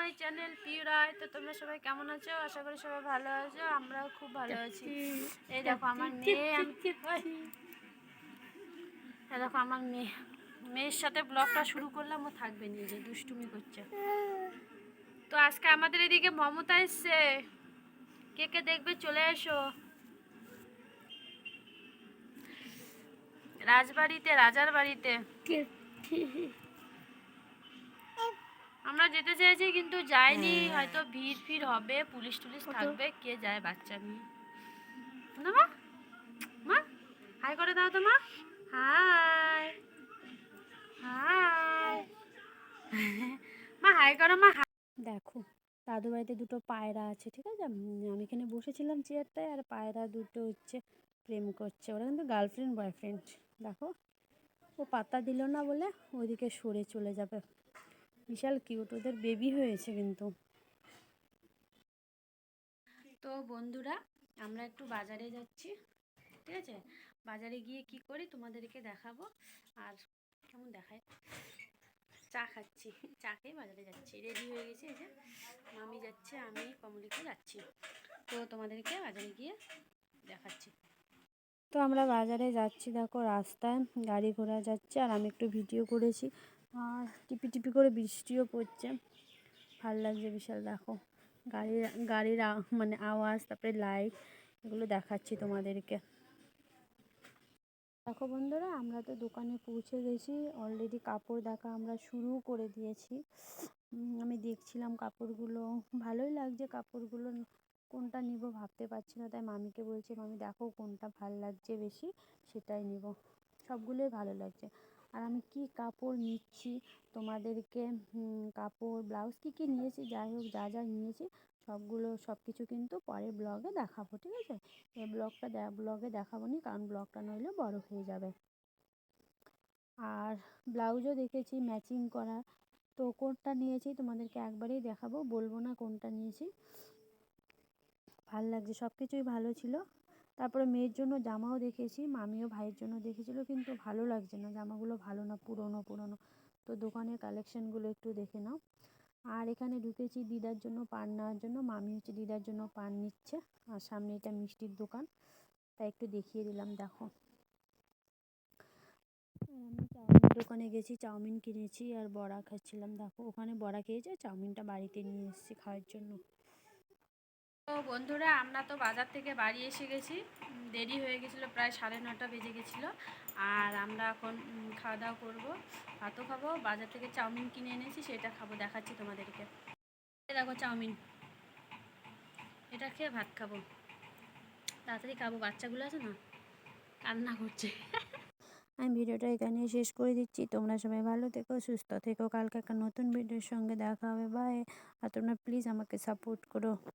My channel পিউরাই। তো তোমরা সবাই কেমন আছো? আশা করি সবাই ভালো আছো, আমরাও খুব ভালো আছি। এই দেখো আমার মেয়ে, এই দেখো আমার মেয়ের সাথে ব্লগটা শুরু করলাম, ও থাকবে নিজে দুষ্টুমি করছে। তো আজকে আমাদের এদিকে মমতা এসছে, কে কে দেখবে চলে এসো। রাজবাড়িতে, রাজার বাড়িতে আমরা যেতে চেয়েছি কিন্তু যাইনি, হয়তো ভিড় ফির হবে, পুলিশ টুলিশ থাকবে, কে যায় বাচ্চা নিয়ে। না মা, মা হাই করে দাও তো মা। হাই হাই মা, হাই করো মা। দেখো দাদু বাড়িতে দুটো পায়রা আছে, ঠিক আছে। আমি এখানে বসেছিলাম চেয়ারটায়, আর পায়রা দুটো হচ্ছে প্রেম করছে। ওরা কিন্তু গার্লফ্রেন্ড বয়ফ্রেন্ড। দেখো ও পাত্তা দিল না বলে ওইদিকে সরে চলে যাবে। বিশাল কিউট, ওদের বেবি হয়েছে কিন্তু। তো বন্ধুরা আমরা একটু বাজারে যাচ্ছি, ঠিক আছে। বাজারে গিয়ে কি করি তোমাদেরকে দেখাবো। আর কেমন দেখায়, চা খাচ্ছি, চা খেয়ে বাজারে যাচ্ছি। রেডি হয়ে গেছি, এই যে মামি যাচ্ছে, আমি কমলিকে যাচ্ছি। তো তোমাদেরকে বাজারে গিয়ে দেখাচ্ছি। তো আমরা বাজারে যাচ্ছি, দেখো রাস্তায় গাড়ি ঘোড়া যাচ্ছে, আর আমি একটু ভিডিও করেছি। আর টিপি টিপি করে বৃষ্টিও পড়ছে, ভাল লাগছে বিশাল। দেখো গাড়ির মানে আওয়াজ, তারপরে লাইট, এগুলো দেখাচ্ছি তোমাদেরকে। দেখো বন্ধুরা আমরা তো দোকানে পৌঁছে গেছি অলরেডি। কাপড় দেখা আমরা শুরু করে দিয়েছি। আমি দেখছিলাম কাপড়গুলো, ভালোই লাগছে কাপড়গুলো, কোনটা নিব ভাবতে পারছি না। তাই মামিকে বলছি, মামি দেখো কোনটা ভাল লাগছে বেশি, সেটাই নিব। সবগুলোই ভালো লাগছে। আর আমি কি কাপড় নিচ্ছি তোমাদেরকে, কাপড় ব্লাউজ কী নিয়েছি, যাই হোক যা যা নিয়েছি সব কিছু কিন্তু পরের ব্লগে দেখাবো, ঠিক আছে। এই ব্লগে দেখাবো নি, কারণ ব্লগটা নইলে বড় হয়ে যাবে। আর ব্লাউজও দেখেছি ম্যাচিং করা, তো কোনটা নিয়েছি তোমাদেরকে একবারেই দেখাবো, বলবো না কোনটা নিয়েছি। ভাল লাগছে, সব কিছুই ভালো ছিল। তারপরে মেয়ের জন্য জামাও দেখেছি, মামিও ভাইয়ের জন্য দেখেছিল, কিন্তু ভালো লাগছে না জামাগুলো, ভালো না, পুরনো পুরনো। তো দোকানের কালেকশানগুলো একটু দেখে নাও। আর এখানে ঢুকেছি দিদার জন্য পান নেওয়ার জন্য, মামি হচ্ছে দিদার জন্য পান নিচ্ছে। আর সামনে এটা মিষ্টির দোকান, তাই একটু দেখিয়ে দিলাম। দেখো আমি চাউমিন দোকানে গেছি, চাউমিন কিনেছি আর বড়া খাচ্ছিলাম। দেখো ওখানে বড়া খেয়েছে, চাউমিনটা বাড়িতে নিয়ে এসেছি খাওয়ার জন্য। তো বন্ধুরা আমরা তো বাজার থেকে বাড়ি এসে গেছি, দেরি হয়ে গেছিলো, প্রায় 9:30 বেজে গেছিলো। আর আমরা এখন খাওয়া দাওয়া করবো, ভাতও খাবো। বাজার থেকে চাউমিন কিনে এনেছি, সেটা খাবো, দেখাচ্ছি তোমাদেরকে। দেখো চাউমিন, এটা খেয়ে ভাত খাবো, তাড়াতাড়ি খাবো, বাচ্চাগুলো আছে না কান্না করছে। আমি ভিডিওটা এখানে শেষ করে দিচ্ছি। তোমরা সবাই ভালো থেকো, সুস্থ থেকো। কালকে একটা নতুন ভিডিওর সঙ্গে দেখা হবে, বাই। আর তোমরা প্লিজ আমাকে সাপোর্ট করো।